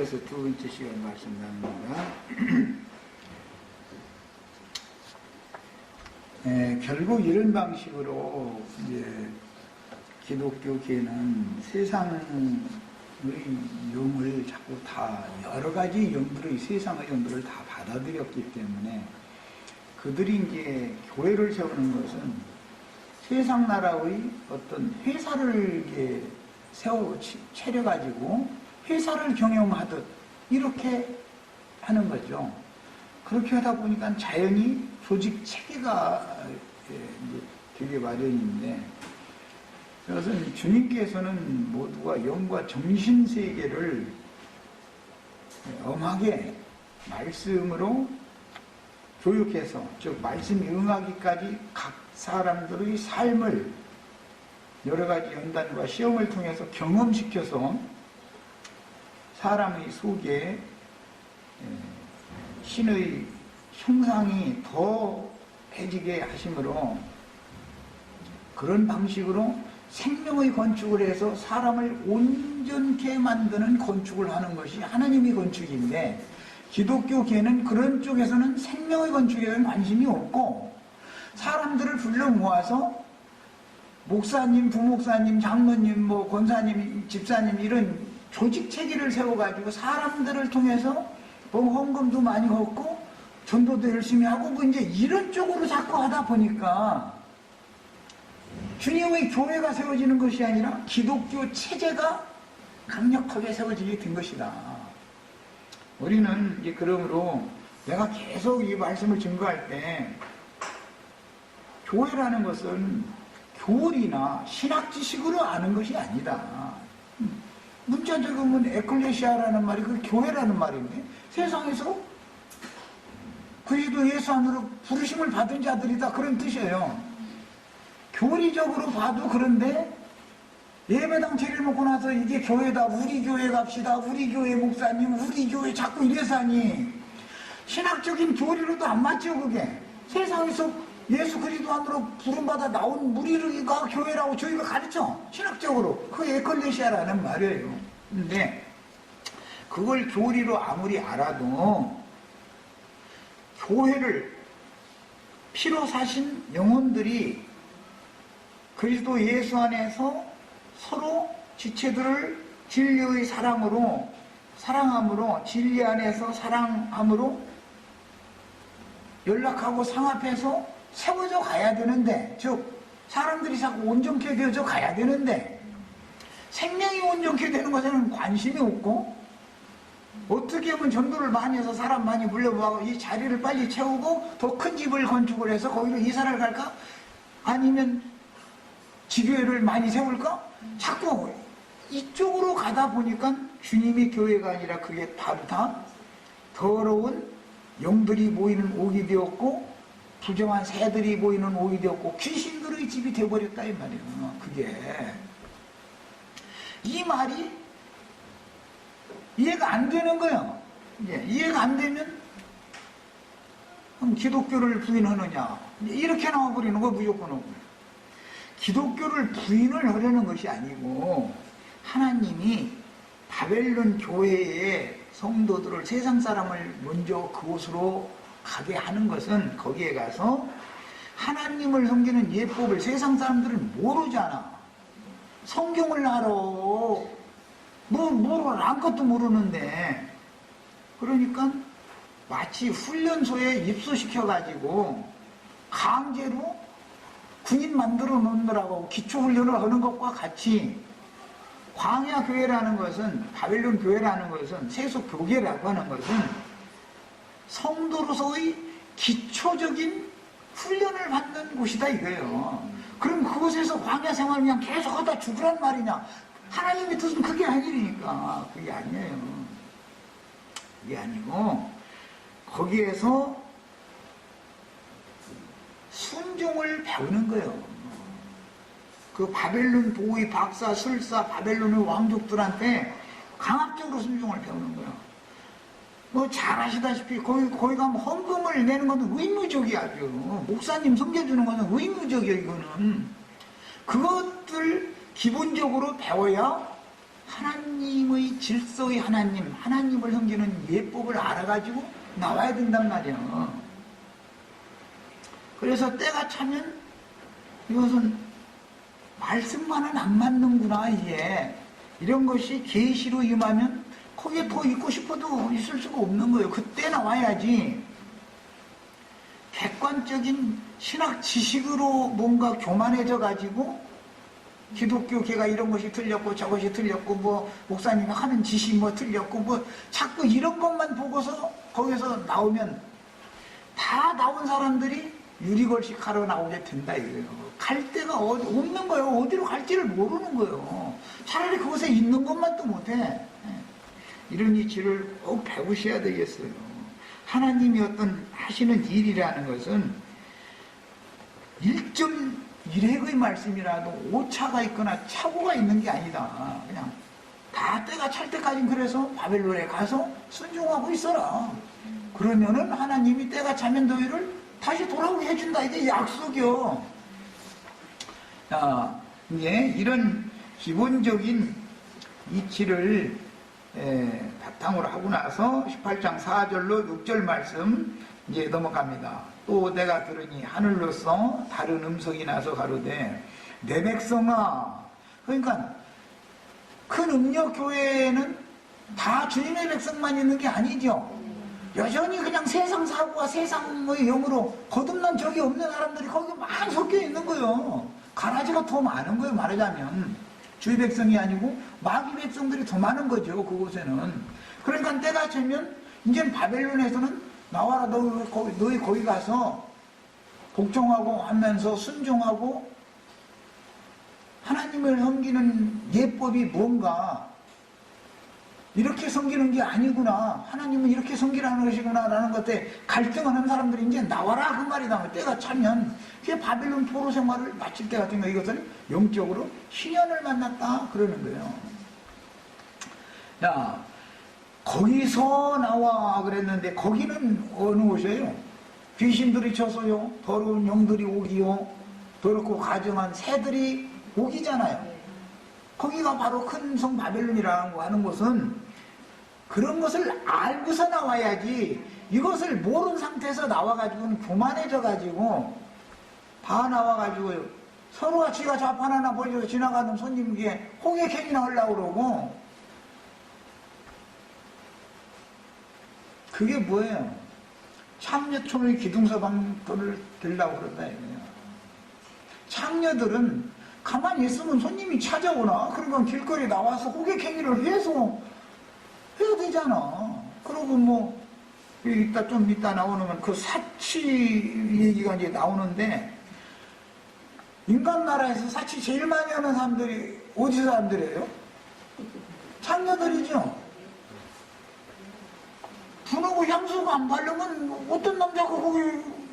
이어서 두 번째 시간 말씀 나눕니다. 결국 이런 방식으로 이제 기독교계는 세상의 영을 자꾸 다 여러 가지 영들의 세상의 영들을 다 받아들였기 때문에 그들이 이제 교회를 세우는 것은 세상 나라의 어떤 회사를 이제 차려가지고 회사를 경영하듯 이렇게 하는 거죠. 그렇게 하다 보니까 자연히 조직 체계가 되게 마련인데, 그것은 주님께서는 모두가 영과 정신 세계를 엄하게 말씀으로 교육해서, 즉 말씀에 응하기까지 각 사람들의 삶을 여러 가지 연단과 시험을 통해서 경험시켜서 사람의 속에 신의 형상이 더해지게 하심으로 그런 방식으로 생명의 건축을 해서 사람을 온전케 만드는 건축을 하는 것이 하나님의 건축인데, 기독교계는 그런 쪽에서는 생명의 건축에는 관심이 없고 사람들을 불러 모아서 목사님, 부목사님, 장로님, 권사님, 집사님 이런 조직 체계를 세워가지고 사람들을 통해서 헌금도 많이 걷고 전도도 열심히 하고 이제 이런 쪽으로 자꾸 하다 보니까 주님의 교회가 세워지는 것이 아니라 기독교 체제가 강력하게 세워지게 된 것이다. 우리는 이제 그러므로 내가 계속 이 말씀을 증거할 때 교회라는 것은 교리나 신학 지식으로 아는 것이 아니다. 문자적으로는 에클레시아라는 말이 그 교회라는 말인데, 세상에서 그리스도 예수 안으로 부르심을 받은 자들이다 그런 뜻이에요. 교리적으로 봐도 그런데 예배당 차려놓고 나서 이게 교회다, 우리 교회 갑시다, 우리 교회 목사님, 우리 교회 자꾸 이래서 하니 신학적인 교리로도 안 맞죠. 그게 세상에서 예수 그리스도 안으로 부름받아 나온 무리가 교회라고 저희가 가르쳐, 신학적으로. 그게 에클레시아라는 말이에요. 근데 그걸 교리로 아무리 알아도 교회를 피로 사신 영혼들이 그리스도 예수 안에서 서로 지체들을 진리의 사랑함으로 진리 안에서 사랑함으로 연락하고 상합해서 세워져 가야 되는데, 즉 사람들이 자꾸 온전케 되어져 가야 되는데 생명이 온전케 되는 것에는 관심이 없고, 어떻게 하면 전도를 많이 해서 사람 많이 불러모아서 이 자리를 빨리 채우고 더 큰 집을 건축을 해서 거기로 이사를 갈까? 아니면 지교회를 많이 세울까? 자꾸 이쪽으로 가다 보니까 주님의 교회가 아니라 그게 바로 다 더러운 영들이 모이는 옥이 되었고 부정한 새들이 모이는 옥이 되었고 귀신들의 집이 되어버렸다 이 말이에요. 그게 이 말이 이해가 안 되는 거예요. 이해가 안 되면 그럼 기독교를 부인하느냐 이렇게 나와버리는 거 무조건 오고. 기독교를 부인을 하려는 것이 아니고 하나님이 바벨론 교회의 성도들을, 세상 사람을 먼저 그곳으로 가게 하는 것은 거기에 가서 하나님을 섬기는 예법을 세상 사람들은 모르잖아. 성경을 알아. 아무것도 모르는데. 그러니까 마치 훈련소에 입소시켜가지고 강제로 군인 만들어 놓느라고 기초훈련을 하는 것과 같이 광야 교회라는 것은, 바벨론 교회라는 것은, 세속 교계라고 하는 것은 성도로서의 기초적인 훈련을 받는 곳이다 이거예요. 그럼 그곳에서 광야 생활을 그냥 계속 하다 죽으란 말이냐? 하나님의 뜻은 그게 아니니까. 그게 아니에요. 그게 아니고 거기에서 순종을 배우는 거예요. 그 바벨론 보위 박사, 술사, 바벨론의 왕족들한테 강압적으로 순종을 배우는 거예요. 잘 아시다시피 거기 가면 헌금을 내는 것은 의무적이야죠. 목사님 섬겨주는 것은 의무적이에요. 이거는 그것들 기본적으로 배워야 하나님의 질서의 하나님을 섬기는 예법을 알아가지고 나와야 된단 말이야. 그래서 때가 차면 이것은 말씀만은 안 맞는구나. 이게 이런 것이 계시로 임하면 거기에 더 있고 싶어도 있을 수가 없는 거예요. 그때 나와야지. 객관적인 신학 지식으로 뭔가 교만해져 가지고 기독교계가 이런 것이 틀렸고 저것이 틀렸고 뭐 목사님이 하는 짓이 뭐 틀렸고 뭐 자꾸 이런 것만 보고서 거기서 나오면 다 나온 사람들이 유리걸식 하러 나오게 된다 이거예요. 갈 데가 없는 거예요. 어디로 갈지를 모르는 거예요. 차라리 그곳에 있는 것만 또 못해. 이런 이치를 꼭 배우셔야 되겠어요. 하나님이 어떤 하시는 일이라는 것은 1.1핵의 말씀이라도 오차가 있거나 착오가 있는 게 아니다. 그냥 다 때가 찰 때까지 그래서 바벨론에 가서 순종하고 있어라. 그러면은 하나님이 때가 차면 너희를 다시 돌아오게 해준다. 이게 약속이요. 자, 이제 이런 기본적인 이치를 바탕으로 하고 나서 18장 4절로 6절 말씀 이제 넘어갑니다. 또 내가 들으니 하늘로서 다른 음성이 나서 가로되 내 백성아. 그러니까 큰 음력 교회에는 다 주님의 백성만 있는 게 아니죠. 여전히 그냥 세상 사고와 세상의 영으로 거듭난 적이 없는 사람들이 거기 많이 섞여 있는 거예요. 가라지가 더 많은 거예요. 말하자면 주의 백성이 아니고 마귀 백성들이 더 많은 거죠. 그곳에는. 그러니까 때가 되면 이제는 바벨론에서는 나와라. 너희 거기 가서 복종하고 하면서 순종하고 하나님을 섬기는 예법이 뭔가 이렇게 섬기는 게 아니구나. 하나님은 이렇게 섬기라는 것이구나 라는 것에 갈등하는 사람들이 이제 나와라 그 말이다. 때가 차면 그게 바벨론 포로 생활을 마칠 때 같은 거 이것을 영적으로 희년을 만났다 그러는 거예요. 야, 거기서 나와 그랬는데 거기는 어느 곳이에요? 귀신들이 쳐서요, 더러운 영들이 오기요, 더럽고 가증한 새들이 오기잖아요. 거기가 바로 큰 성 바벨론이라고 하는 것은 그런 것을 알고서 나와야지, 이것을 모르는 상태에서 나와가지고는 교만해져가지고 다 나와가지고 서로가 지가 좌판 하나 벌려서 지나가는 손님에게 호객행위나 하려고 그러고, 그게 뭐예요? 창녀촌의 기둥서방도를 들라고 그런다 이거예요. 창녀들은 가만히 있으면 손님이 찾아오나? 그러면 길거리 나와서 호객행위를 해서 해야 되잖아. 그러고 뭐 좀 이따 나오면 그 사치 얘기가 이제 나오는데, 인간 나라에서 사치 제일 많이 하는 사람들이 어디 사람들이에요? 창녀들이죠. 분하고 향수가 안 바르면 어떤 남자가 거기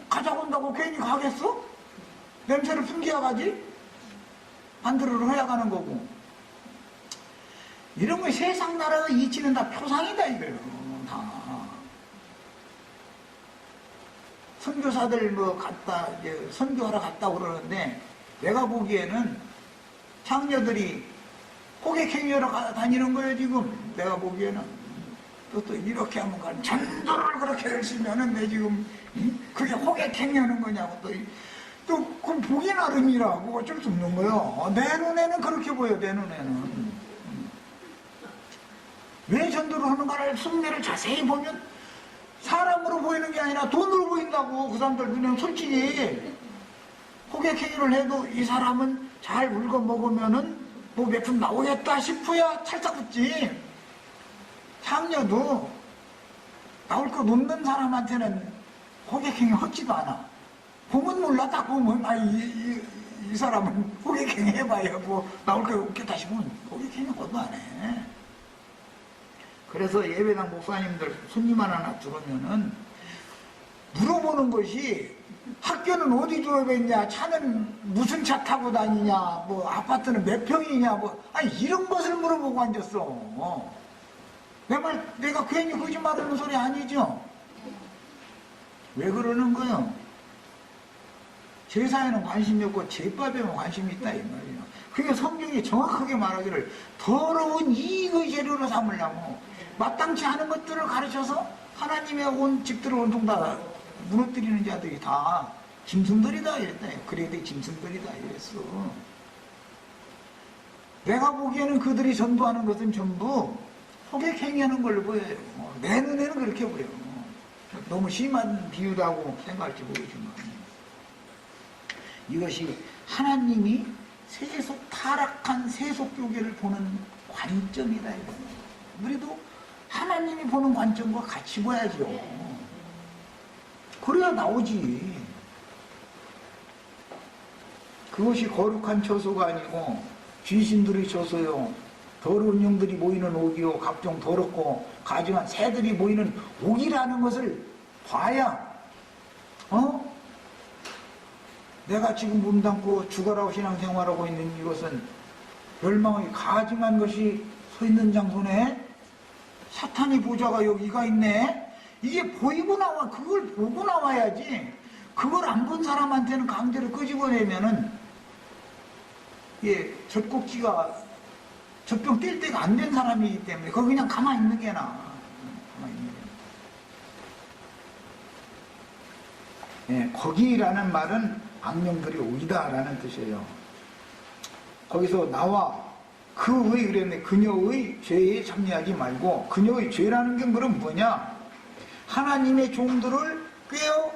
가자고 한다고 괜히 가겠어? 냄새를 풍기야가지? 반대로 허약하는 거고. 이런 거 세상 나라의 이치는 다 표상이다 이거예요. 다. 선교사들 뭐 갔다, 이제 선교하러 갔다고 그러는데, 내가 보기에는 창녀들이 호객행위하러 다니는 거예요 지금. 내가 보기에는. 또 이렇게 하면 가는 전도를 그렇게 열심히 하는데 지금 그게 호객행위하는 거냐고. 그 보기 나름이라고 어쩔 수 없는 거예요. 내 눈에는 그렇게 보여. 내 눈에는. 왜 전도를 하는가를 승리를 자세히 보면 사람으로 보이는 게 아니라 돈으로 보인다고. 그 사람들 눈에는 솔직히 호객행위를 해도 이 사람은 잘 울고 먹으면은 뭐 몇 푼 나오겠다 싶어야 찰싹 웃지. 창녀도 나올 거 없는 사람한테는 호객행위 하지도 않아. 보면 몰라. 딱 보면 이 사람은 호객행위 해봐야 뭐 나올 거 없겠다 싶으면 호객행위 하도 안 해. 그래서 예배당 목사님들 손님 하나 들어오면은 물어보는 것이, 학교는 어디 졸업했냐, 차는 무슨 차 타고 다니냐, 뭐 아파트는 몇 평이냐, 뭐 아니 이런 것을 물어보고 앉았어. 내가 괜히 거짓말하는 소리 아니죠? 왜 그러는 거요? 제사에는 관심이 없고 제밥에만 관심이 있다 이 말이에요. 그게 성경이 정확하게 말하기를 더러운 이익의 재료로 삼으려고 마땅치 않은 것들을 가르쳐서 하나님의 온 집들을 온통 다 무너뜨리는 자들이 다 짐승들이다 이랬다. 그래도 짐승들이다 이랬어. 내가 보기에는 그들이 전도하는 것은 전부 호객행위하는 걸로 보여요. 내 눈에는 그렇게 보여요. 너무 심한 비유라고 생각할지 모르지만 이것이 하나님이 세속 타락한 세속교계를 보는 관점이다 이거예요. 우리도 하나님이 보는 관점과 같이 봐야죠. 그래야 나오지. 그것이 거룩한 처소가 아니고 귀신들의 처소요, 더러운 영들이 모이는 옥이요, 각종 더럽고 가증한 새들이 모이는 옥이라는 것을 봐야 내가 지금 몸담고 죽어라고 신앙생활하고 있는 이것은 멸망의 가증한 것이 서 있는 장소네. 사탄의 보좌가 여기가 있네. 이게 보이고 나와, 그걸 보고 나와야지. 그걸 안 본 사람한테는 강제로 끄집어내면은 젖꼭지가 젖병 뗄 때가 안 된 사람이기 때문에 거기 그냥 가만히 있는 게 나아. 가만히 있는 게. 거기라는 말은 악령들이 오이다라는 뜻이에요. 거기서 나와 그의 그랬네. 그녀의 죄에 참여하지 말고, 그녀의 죄라는 게 그럼 뭐냐? 하나님의 종들을 꿰어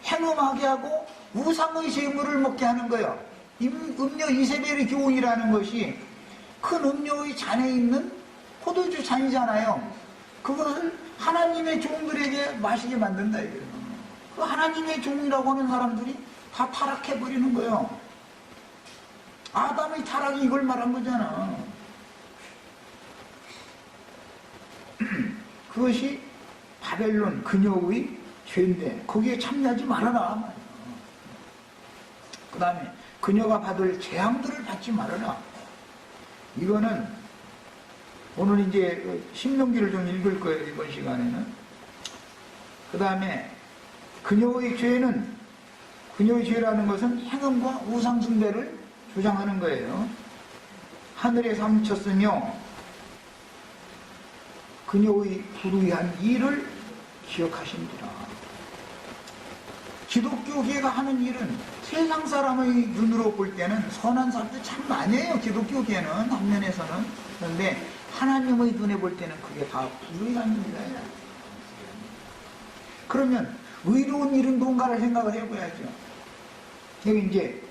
행음하게 하고 우상의 제물을 먹게 하는 거예요. 음료 이세벨의 교훈이라는 것이 큰 음료의 잔에 있는 포도주 잔이잖아요. 그것을 하나님의 종들에게 마시게 만든다 이거예요. 그 하나님의 종이라고 하는 사람들이 다 타락해버리는 거예요. 아담의 타락이 이걸 말한 거잖아. 그것이 바벨론 그녀의 죄인데 거기에 참여하지 말아라. 그 다음에 그녀가 받을 재앙들을 받지 말아라. 이거는 오늘 이제 신명기를 좀 읽을 거예요, 이번 시간에는. 그 다음에 그녀의 죄는, 그녀의 죄라는 것은 행음과 우상숭배를 주장하는 거예요. 하늘에 삼쳤으며 그녀의 불의한 일을 기억하신지라. 기독교계가 하는 일은 세상 사람의 눈으로 볼 때는 선한 사람들 참 많이 해요. 기독교계는 한면에서는. 그런데 하나님의 눈에 볼 때는 그게 다 불의한 일이다. 그러면 의로운 일은 뭔가를 생각을 해봐야죠. 여기 이제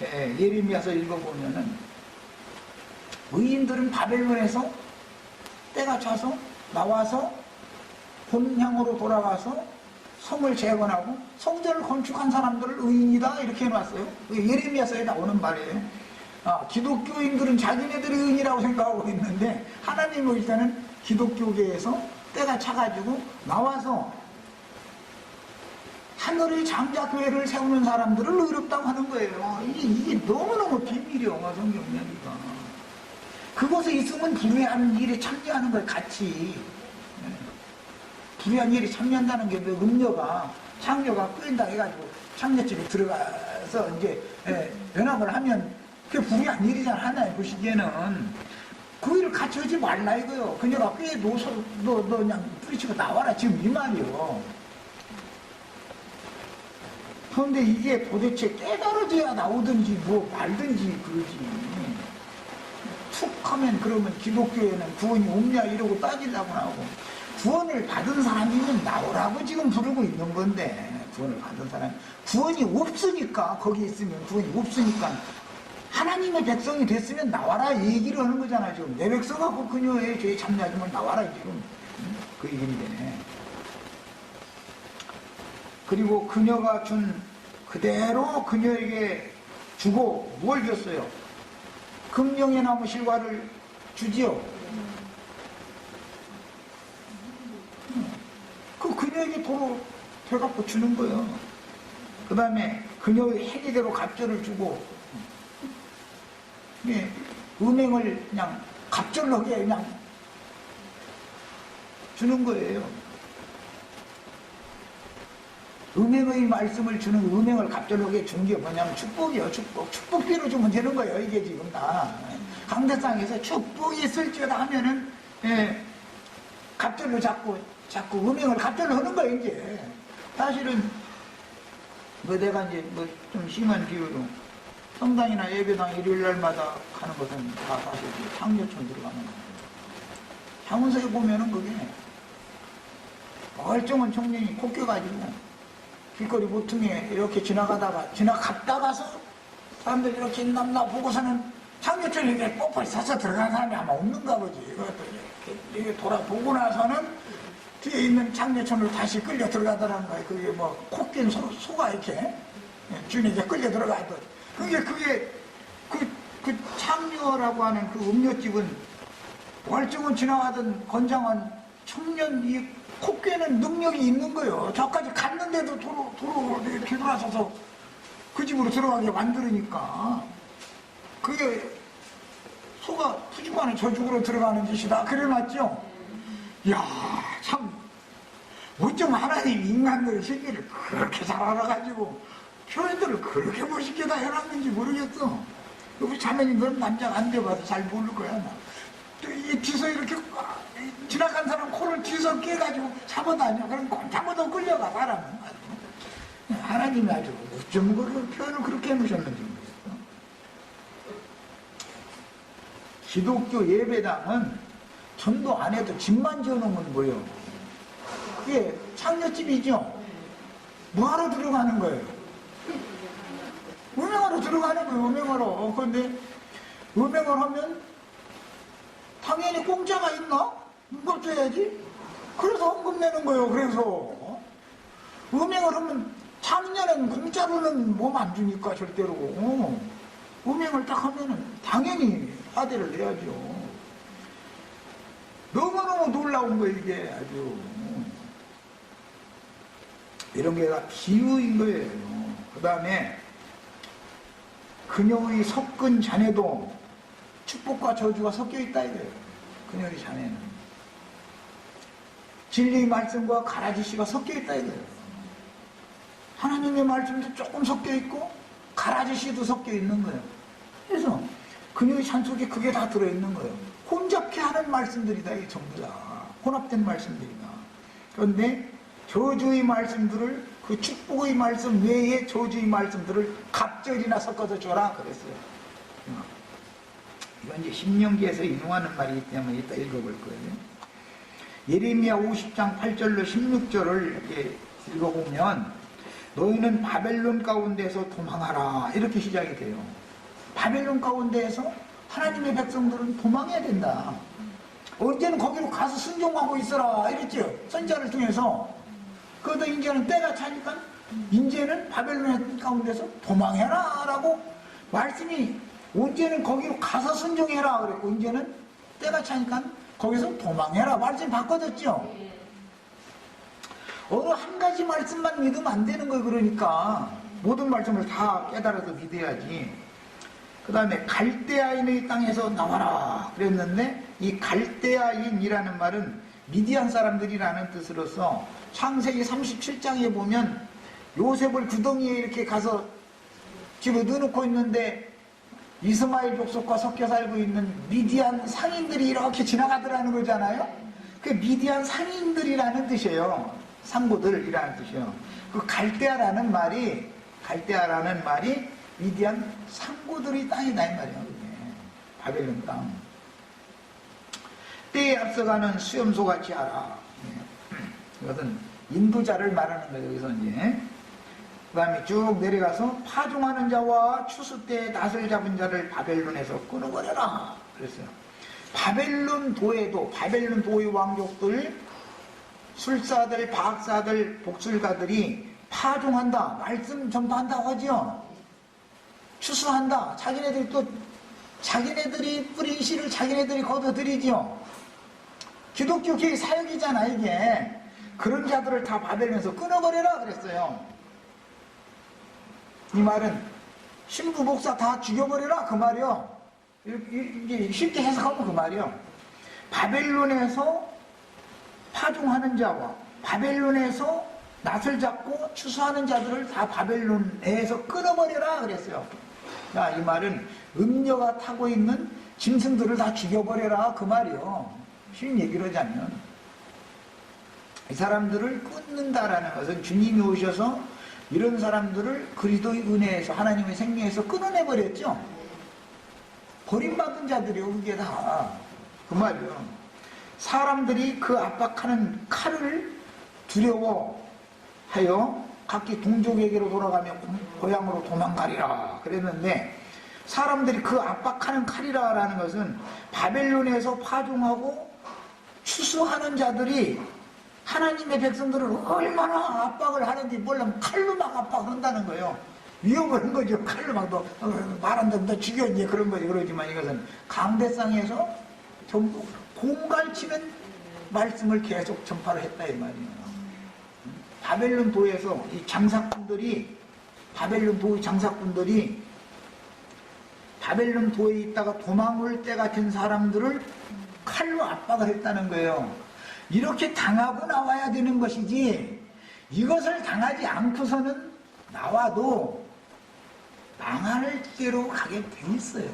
예레미야서 읽어보면은 의인들은 바벨론에서 때가 차서 나와서 본향으로 돌아가서 성을 재건하고 성전을 건축한 사람들을 의인이다 이렇게 해놨어요. 예레미야서에 나오는 말이에요. 기독교인들은 자기네들이 의인이라고 생각하고 있는데 하나님은 일단은 기독교계에서 때가 차가지고 나와서 하늘의 장자교회를 세우는 사람들을 의롭다고 하는 거예요. 이게 너무너무 비밀이요, 성경 이야기가. 그곳에 있으면 불의한 일에 참여하는 거예요, 같이. 불의한 일에 참여한다는 게 음녀가, 창녀가 끄인다 해가지고 창녀집에 들어가서 이제 연합을 하면 그게 불의한 일이잖아, 하나님 보시기에는. 그 일을 같이 하지 말라 이거요. 그녀가 꽤 너 그냥 뿌리치고 나와라, 지금 이 말이요. 그런데 이게 도대체 깨달아져야 나오든지 뭐 말든지 그러지. 툭 하면 그러면 기독교에는 구원이 없냐 이러고 따지려고 하고, 구원을 받은 사람이면 나오라고 지금 부르고 있는 건데, 구원을 받은 사람, 구원이 없으니까, 거기 있으면 구원이 없으니까 하나님의 백성이 됐으면 나와라 얘기를 하는 거잖아. 지금 내 백성하고 그녀의 죄에 참여하지 말 나와라 지금 그 얘기인데. 그리고 그녀가 준 그대로 그녀에게 주고 뭘 줬어요? 금령의 나무 실과를 주지요. 그 그녀에게 도로 돼갖고 주는 거예요. 그 다음에 그녀의 행위대로 갑절을 주고, 음행을 그냥 갑절하게 그냥 주는 거예요. 음행의 말씀을 주는 음행을 갑절하게 준 게 뭐냐면 축복이요, 축복. 축복비로 주면 되는 거예요, 이게 지금 다. 강대상에서 축복이 있을지어다 하면은, 예, 갑절로 자꾸 음행을 갑절로 하는 거예요, 이제. 사실은, 뭐 내가 이제 뭐 좀 심한 비유로 성당이나 예배당 일요일날마다 가는 것은 다 사실 창녀촌 들어가는 거예요. 향운서에 보면은 그게 멀쩡한 청년이 코 껴가지고 길거리 모퉁이에 이렇게 지나갔다가서 사람들 이렇게 남나 보고서는 창녀촌에 이렇게 뽀뽀 서서 들어가는 사람이 아마 없는가 보지. 이렇게 돌아보고 나서는 뒤에 있는 창녀촌으로 다시 끌려 들어가더라는 거예요. 그게 뭐 코 낀 소가 이렇게 주인에게 끌려 들어가던. 그게 그 창녀라고 하는 그 음료집은 멀쩡한 지나가던 건장한 청년이 코 꿰는 능력이 있는 거예요. 저까지 갔는데도 도로 뒤돌아서서 그 집으로 들어가게 만들으니까 그게 소가 푸짐하는 저죽으로 들어가는 짓이다. 그래놨죠. 이야, 참 어쩜 하나님 인간들의 세계를 그렇게 잘 알아가지고 표현들을 그렇게 멋있게 다 해놨는지 모르겠어. 우리 자매님들은 남자가 안 돼봐서 잘 모를 거야. 이 뒤서 이렇게 지나간 사람 코를 뒤서 깨가지고 잡아다녀. 그럼 잡아도 끌려가, 사람은. 하나님이 아주 어쩜 그런 표현을 그렇게 해놓으셨는지 모르겠어. 기독교 예배당은 전도 안 해도 집만 지어놓으면 뭐예요? 그게 창녀집이죠. 뭐하러 들어가는 거예요? 음행하러 들어가는 거예요, 음행하러. 그런데 음행을 하면 당연히 공짜가 있나? 이걸 줘야지. 그래서 헌금 내는 거예요. 그래서 음행을 하면 창녀는 공짜로는 몸 안 주니까 절대로. 음행을 딱 하면은 당연히 화대를 내야죠. 너무너무 놀라운 거 이게 아주. 이런 게 다 비유인 거예요. 그 다음에 그녀의 섞은 잔에도 축복과 저주가 섞여 있다 이거예요. 그녀의 잔에는 진리의 말씀과 가라지씨가 섞여 있다 이거예요. 하나님의 말씀도 조금 섞여 있고 가라지씨도 섞여 있는 거예요. 그래서 그녀의 잔 속에 그게 다 들어있는 거예요. 혼잡케 하는 말씀들이다. 이게 전부 다 혼합된 말씀들이다. 그런데 저주의 말씀들을, 그 축복의 말씀 외에 저주의 말씀들을 갑절이나 섞어서 줘라 그랬어요. 이건 이제 신명기에서 인용하는 말이기 때문에 이따 읽어볼 거예요. 예레미야 50장 8절로 16절을 이렇게 읽어보면 너희는 바벨론 가운데서 도망하라 이렇게 시작이 돼요. 바벨론 가운데에서 하나님의 백성들은 도망해야 된다. 언제는 거기로 가서 순종하고 있어라 이랬죠. 선자를 통해서. 그러다 이제는 때가 차니까 이제는 바벨론 가운데서 도망해라 라고 말씀이, 언제는 거기로 가서 순종해라 그랬고 이제는 때가 차니까 거기서 도망해라 말씀이 바꿔졌죠. 어느 한 가지 말씀만 믿으면 안 되는 거예요. 그러니까 모든 말씀을 다 깨달아서 믿어야지. 그 다음에 갈대아인의 땅에서 나와라 그랬는데 이 갈대아인이라는 말은 미디안 사람들이라는 뜻으로서 창세기 37장에 보면 요셉을 구덩이에 이렇게 가서 집어 넣어놓고 있는데 이스마엘 족속과 섞여 살고 있는 미디안 상인들이 이렇게 지나가더라는 거잖아요. 그 미디안 상인들이라는 뜻이에요. 상고들이라는 뜻이에요. 그 갈대아라는 말이 미디안 상고들의 땅이다 이 말이에요. 바벨론 땅. 때에 앞서가는 수염소같이 하라. 이것은 인도자를 말하는 거예요. 여기서 이제 그 다음에 쭉 내려가서 파종하는 자와 추수 때 낫을 잡은 자를 바벨론에서 끊어버려라 그랬어요. 바벨론 도의 왕족들, 술사들, 박사들, 복술가들이 파종한다, 말씀 전파한다고 하죠. 추수한다, 자기네들이 뿌린 씨를 자기네들이 거둬들이죠. 기독교 교회 사역이잖아 이게. 그런 자들을 다 바벨론에서 끊어버려라 그랬어요. 이 말은 신부 목사 다 죽여버려라 그 말이요. 이게 쉽게 해석하면 그 말이요. 바벨론에서 파종하는 자와 바벨론에서 낫을 잡고 추수하는 자들을 다 바벨론에서 끊어버려라 그랬어요. 자, 이 말은 음녀가 타고 있는 짐승들을 다 죽여버려라 그 말이요. 쉬운 얘기로 하자면 이 사람들을 끊는다라는 것은 주님이 오셔서 이런 사람들을 그리스도의 은혜에서 하나님의 생명에서 끊어내버렸죠. 버림받은 자들이요. 그게 다 그 말이요. 사람들이 그 압박하는 칼을 두려워하여 각기 동족에게로 돌아가며 고향으로 도망가리라 그랬는데, 사람들이 그 압박하는 칼이라는 것은 바벨론에서 파종하고 추수하는 자들이 하나님의 백성들을 얼마나 압박을 하는지 몰라면 칼로 막 압박한다는 거예요. 위협을 거죠. 칼로 막 너 말한다면 너 죽여 이제 그런 거지. 그러지만 이것은 강대상에서 전부 공갈치는 말씀을 계속 전파를 했다 이 말이에요. 바벨론 도에서 이 장사꾼들이 바벨론 도의 장사꾼들이 바벨론 도에 있다가 도망을 때 같은 사람들을 칼로 압박을 했다는 거예요. 이렇게 당하고 나와야 되는 것이지, 이것을 당하지 않고서는 나와도 망할 대로 가게 돼 있어요.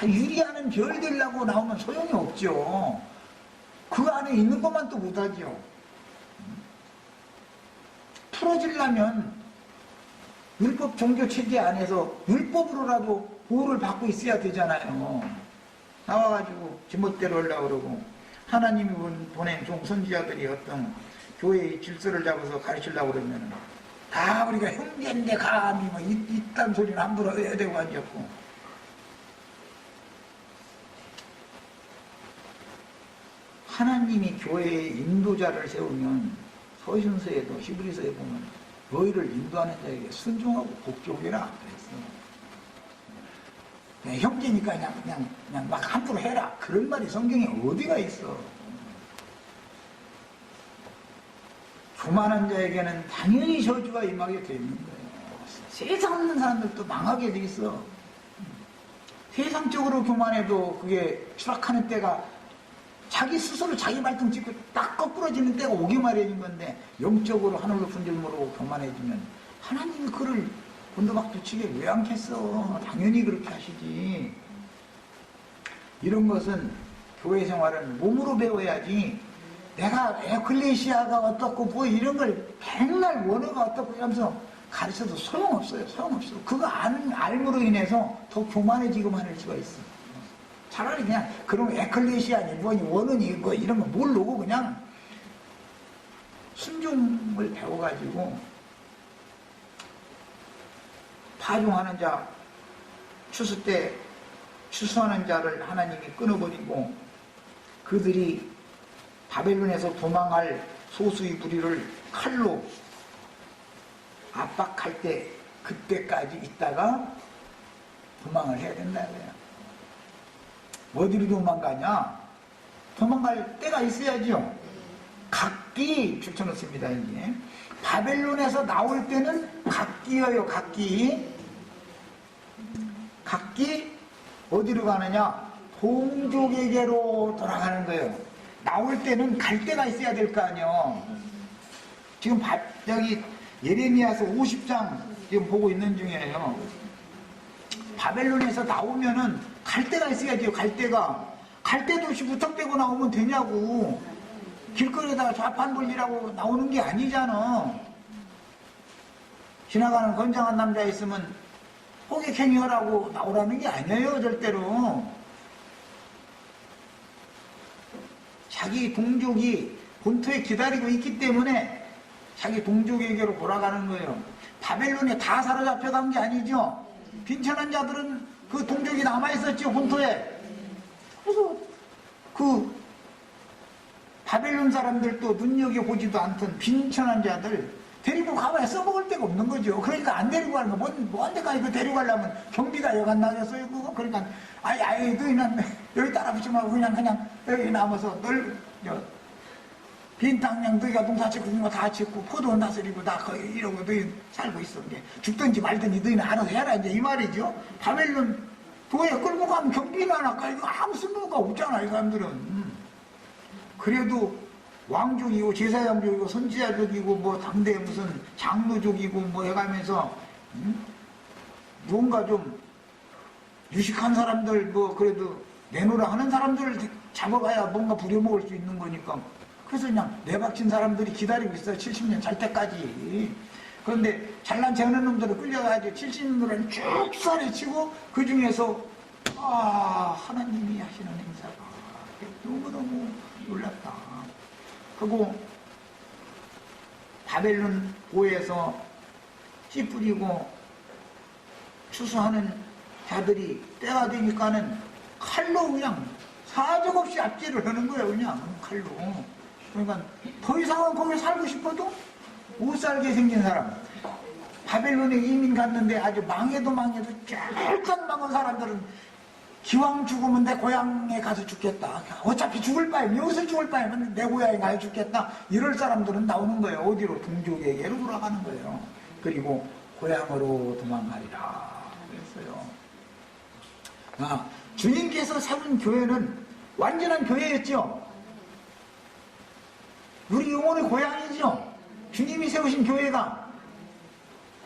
유리하는 별 되려고 나오면 소용이 없죠. 그 안에 있는 것만 또 못하죠. 풀어지려면 율법 종교 체계 안에서 율법으로라도 보호를 받고 있어야 되잖아요. 나와가지고 지멋대로 하려고 그러고, 하나님이 보낸 선지자들이 어떤 교회의 질서를 잡아서 가르치려고 그러면 다 우리가 형제인데 감히 뭐 이딴 소리는 함부로 해야 되고 앉았고, 하나님이 교회의 인도자를 세우면 서신서에도 히브리서에 보면 너희를 인도하는 자에게 순종하고 복종해라 그랬어. 형제니까 그냥 막 함부로 해라 그런 말이 성경에 어디가 있어. 교만한 자에게는 당연히 저주가 임하게 돼 있는 거예요. 세상 없는 사람들도 망하게 돼 있어. 세상적으로 교만해도 그게 추락하는 때가 자기 스스로 자기 발등 찍고 딱 거꾸러지는 때가 오기 마련인 건데, 영적으로 하늘로 분줄 모르고 교만해지면 하나님이 그를 곤도박도 치게 왜 않겠어. 당연히 그렇게 하시지. 이런 것은 교회 생활은 몸으로 배워야지, 내가 에클레시아가 어떻고 뭐 이런 걸 백날 원어가 어떻고 이러면서 가르쳐도 소용없어요. 소용없어. 그거 알므로 인해서 더 교만해지고 할 수가 있어. 차라리 그냥 그런 에클레시아니 뭐니 원어니 뭐 이런 거 모르고 그냥 순종을 배워가지고 파종하는 자, 추수 때 추수하는 자를 하나님이 끊어버리고, 그들이 바벨론에서 도망할 소수의 무리를 칼로 압박할 때 그때까지 있다가 도망을 해야 된다고요. 어디로 도망가냐? 도망갈 때가 있어야죠. 각기 붙여놓습니다. 이제 바벨론에서 나올 때는 각기여요. 각기 어디로 가느냐? 동족에게로 돌아가는 거예요. 나올 때는 갈 데가 있어야 될 거 아니에요. 지금 여기 예레미야서 50장 지금 보고 있는 중이에요. 바벨론에서 나오면은 갈 데가 있어야죠. 갈 데도 없이 무턱대고 나오면 되냐고. 길거리에다가 좌판 돌리라고 나오는 게 아니잖아. 지나가는 건장한 남자 있으면 호객행위 하라고 나오라는 게 아니에요. 절대로. 자기 동족이 본토에 기다리고 있기 때문에 자기 동족에게로 돌아가는 거예요. 바벨론에 다 사로잡혀간 게 아니죠. 빈천한 자들은 그 동족이 남아있었죠. 본토에. 그래서 그 바벨론 사람들도 눈여겨보지도 않던 빈천한 자들 데리고 가봐야 써먹을 데가 없는 거죠. 그러니까 안 데리고 가는 거. 뭔데까 이거 데리고 가려면 경비가 여간 나겠어요. 그거. 그러니까 아예 너희는 여기 따라 붙지 말고 그냥 여기 남아서 빈 땅냥 너희가 농사 짓고 그런 거 다 짓고 포도 다스리고 다 거의 이러고 너희 살고 있어. 이제 죽든지 말든지 너희는 알아서 해라 이제 이 말이죠. 바벨론 도에 끌고 가면 경비나 할까? 이거 아무 쓸모가 없잖아 이 사람들은. 그래도 왕족이고 제사장족이고 선지자족이고 뭐 당대 무슨 장로족이고 뭐 해가면서 뭔가 좀 유식한 사람들 뭐 그래도 내놓으라 하는 사람들을 잡아가야 뭔가 부려먹을 수 있는 거니까 그래서 그냥 내박친 사람들이 기다리고 있어요. 70년 잘 때까지. 그런데 잘난 재는 놈들을 끌려가지고 70년들은 쭉 살해치고 그 중에서 하나님이 하시는 행사가 너무너무 놀랍다 하고 바벨론 보에서 씨 뿌리고 추수하는 자들이 때가 되니까는 칼로 그냥 사정없이 압제를 하는 거예요. 그냥 칼로. 그러니까 더 이상은 거기 살고 싶어도 못 살게 생긴 사람. 바벨론에 이민 갔는데 아주 망해도 쫄딱 망한 사람들은 기왕 죽으면 내 고향에 가서 죽겠다. 어차피 죽을 바에면 여기서 죽을 바에면 내 고향에 가서 죽겠다. 이럴 사람들은 나오는 거예요. 어디로? 동족에게로 돌아가는 거예요. 그리고 고향으로 도망가리라 그랬어요. 주님께서 세운 교회는 완전한 교회였죠. 우리 영혼의 고향이죠. 주님이 세우신 교회가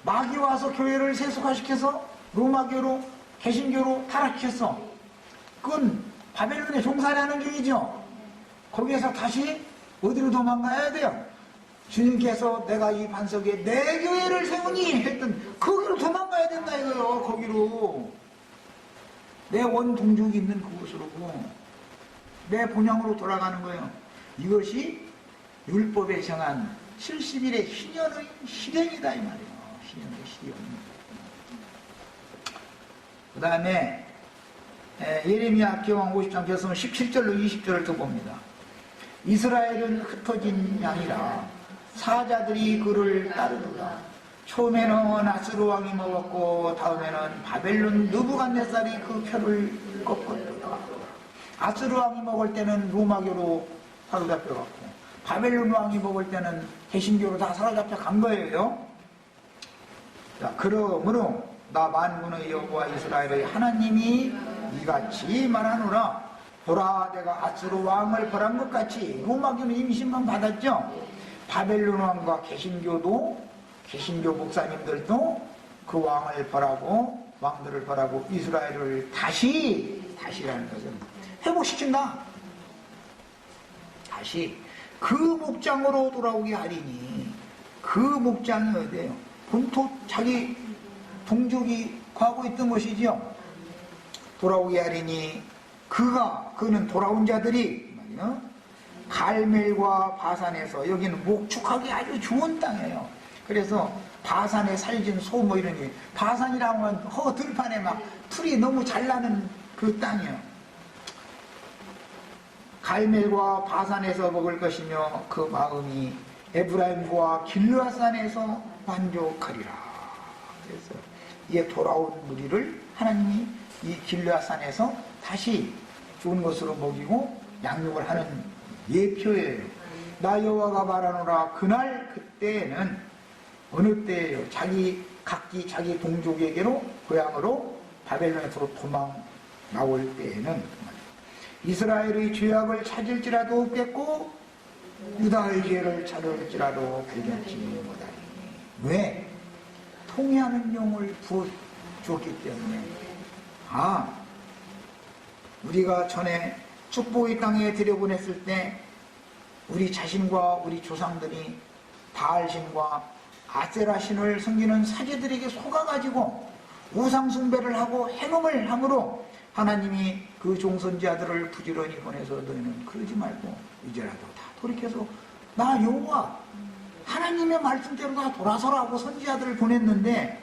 마귀 와서 교회를 세속화시켜서 로마교로 개신교로 타락시켰어. 그건 바벨론의 종살이하는 중이죠. 거기에서 다시 어디로 도망가야 돼요? 주님께서 내가 이 반석에 내 교회를 세우니 했던 거기로 도망가야 된다 이거요. 거기로 내 원동족이 있는 그곳으로 내 본향으로 돌아가는 거예요. 이것이 율법에 정한 70일의 희년의 실행이다 이 말이에요. 희년의 실행. 그 다음에 예레미야 기왕 50장 교서는 17절로 20절을 또 봅니다. 이스라엘은 흩어진 양이라 사자들이 그를 따르더라. 처음에는 아스루 왕이 먹었고 다음에는 바벨론 느부갓네살이 그 표를 꺾었더라. 아스루 왕이 먹을 때는 로마교로 사로잡혀갔고 바벨론 왕이 먹을 때는 개신교로 다 사로잡혀 간 거예요. 자, 그러므로 나 만군의 여호와 이스라엘의 하나님이 이같이 말하노라. 보라, 내가 아스루 왕을 벌한 것 같이. 로마교는 이미 심판 받았죠. 바벨론 왕과 개신교 목사님들도 그 왕을 벌하고 왕들을 벌하고 이스라엘을 다시라는 것은 회복시킨다. 다시 그 목장으로 돌아오게 하리니. 그 목장이 어디예요? 본토 자기 동족이 가고 있던 것이지요. 돌아오게 하리니 그는 돌아온 자들이 말이요. 갈멜과 바산에서, 여기는 목축하기 아주 좋은 땅이에요. 그래서 바산에 살진 소 뭐 이런 게, 바산이라고 하면 들판에 막 풀이 너무 잘 나는 그 땅이에요. 갈멜과 바산에서 먹을 것이며 그 마음이 에브라임과 길르앗산에서 만족하리라. 그래서 이에 돌아온 무리를 하나님이 이 길르앗산에서 다시 좋은 것으로 먹이고 양육을 하는 예표예요. 나 여호와가 말하노라. 그날 그때에는 어느 때예요? 각기 자기 동족에게로 고향으로 바벨론에서 도망 나올 때에는 이스라엘의 죄악을 찾을지라도 없겠고 유다의 죄를 찾을지라도 발견치 못하리니. 왜? 통회하는 용을 부어주었기 때문에. 우리가 전에 축복의 땅에 들여보냈을 때 우리 자신과 우리 조상들이 바알신과 아세라신을 섬기는 사제들에게 속아가지고 우상숭배를 하고 행음을 함으로 하나님이 그 종선자들을 부지런히 보내서 너희는 그러지 말고 이제라도 다 돌이켜서 나 여호와 하나님의 말씀대로 다 돌아서라고 선지자들을 보냈는데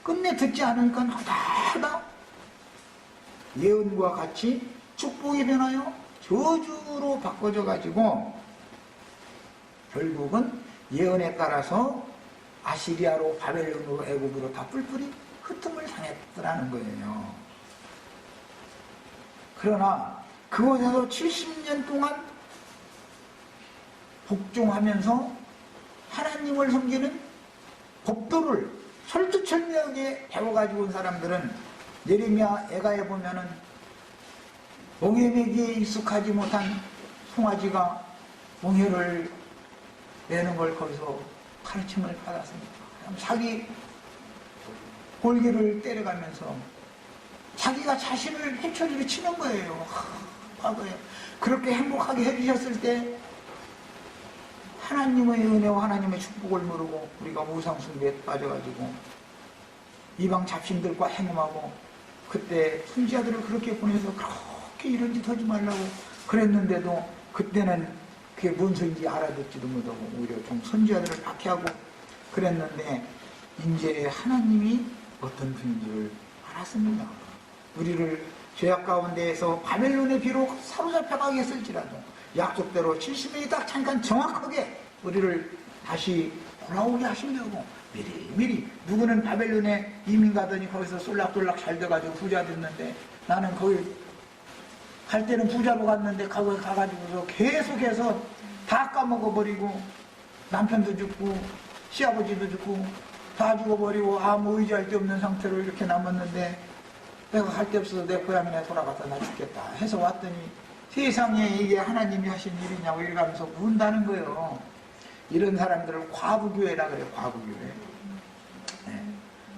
끝내 듣지 않으니까 하다 예언과 같이 축복이 변하여 저주로 바꿔져 가지고 결국은 예언에 따라서 아시리아로 바벨론으로 애굽으로 다 뿔뿔이 흩음을 당했더라는 거예요. 그러나 그곳에서 70년 동안 복종하면서 하나님을 섬기는 법도를 철두철미하게 배워가지고 온 사람들은 예레미야 애가에 보면은 멍에매기에 익숙하지 못한 송아지가 몽혈을 내는 걸 거기서 가르침을 받았습니다. 자기 골기를 때려가면서 자기가 자신을 해초리로 치는 거예요. 과거에 그렇게 행복하게 해주셨을 때 하나님의 은혜와 하나님의 축복을 모르고 우리가 우상숭배에 빠져가지고 이방 잡신들과 행음하고 그때 선지자들을 그렇게 보내서 그렇게 이런 짓 하지 말라고 그랬는데도 그때는 그게 뭔 소리인지 알아듣지도 못하고 오히려 좀 선지자들을 박해하고 그랬는데 이제 하나님이 어떤 분인지를 알았습니다. 우리를 죄악 가운데에서 바벨론에 비록 사로잡혀가게 했을지라도 약속대로 70년이 딱 잠깐 정확하게 우리를 다시 돌아오게 하시려고 미리 누구는 바벨론에 이민 가더니 거기서 쏠락쏠락 잘 돼가지고 부자 됐는데 나는 거기 갈 때는 부자로 갔는데 거기 가가지고서 계속해서 다 까먹어버리고 남편도 죽고 시아버지도 죽고 다 죽어버리고 아무 의지할 데 없는 상태로 이렇게 남았는데 내가 갈 데 없어서 내 고향에 돌아가서 나 죽겠다 해서 왔더니 세상에 이게 하나님이 하신 일이냐고 이러면서 운다는 거예요. 이런 사람들을 과부교회라 그래요. 과부교회. 네.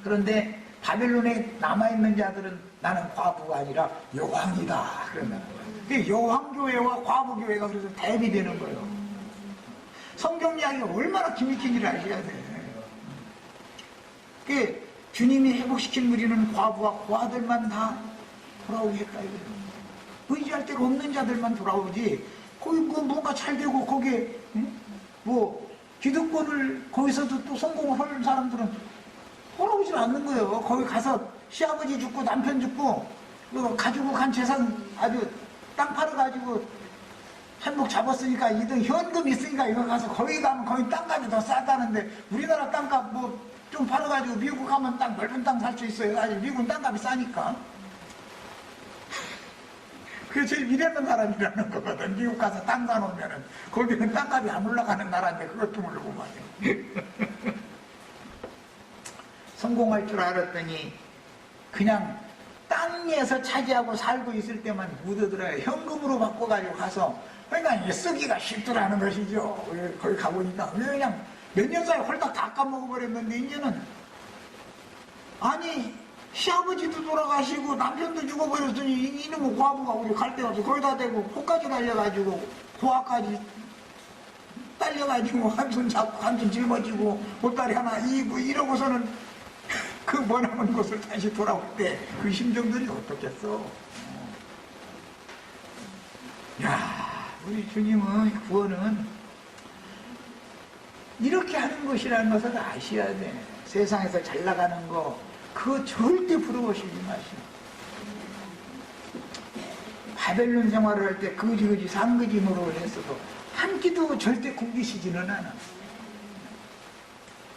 그런데 바벨론에 남아있는 자들은 나는 과부가 아니라 여왕이다 그런다는 거예요. 여왕교회와 과부교회가 그래서 대비되는 거예요. 성경 이야기가 얼마나 기밀긴지를 아셔야 돼. 주님이 회복시킨 우리는 과부와 고아들만 다 돌아오게 했다 이거예요. 의지할 데가 없는 자들만 돌아오지 거기 뭐 뭔가 잘 되고 거기에 뭐 기득권을 거기서도 또 성공을 하는 사람들은 돌아오질 않는 거예요. 거기 가서 시아버지 죽고 남편 죽고 그리고 가지고 간 재산 아주 땅 팔아가지고 한몫 잡았으니까 이등 현금 있으니까 이거 가서 거기 가면 거기 땅값이 더 싸다는데 우리나라 땅값 뭐 좀 팔아가지고 미국 가면 땅 넓은 땅 살 수 있어요. 아직 미국은 땅값이 싸니까. 그게 제일 미래는 사람이라는 거거든. 미국 가서 땅 사놓으면은 거기는 땅값이 안 올라가는 나라인데 그것도 모르고 말이야. 성공할 줄 알았더니 그냥 땅에서 차지하고 살고 있을 때만 묻어들어요. 현금으로 바꿔가지고 가서 그러니까 이게 쓰기가 쉽더라는 것이죠. 거기 가보니까 그냥 몇 년 사이에 홀딱 다 까먹어버렸는데 이제는 아니 시아버지도 돌아가시고 남편도 죽어버렸더니 이놈의 과부가 우리 갈 데가 없어. 거기다 대고 코까지 날려가지고 고아까지 딸려가지고 한손 잡고 한손 짊어지고 보따리 하나 이고 이러고서는 그 머나먼 곳을 다시 돌아올 때 그 심정들이 어떻겠어. 야, 우리 주님은 구원은 이렇게 하는 것이라는 것을 아셔야 돼. 세상에서 잘 나가는 거 그거 절대 부러워시지 마시오. 바벨론 생활을 할 때 거지거지 상거지 노릇을 했어도 한 끼도 절대 굶기시지는 않아.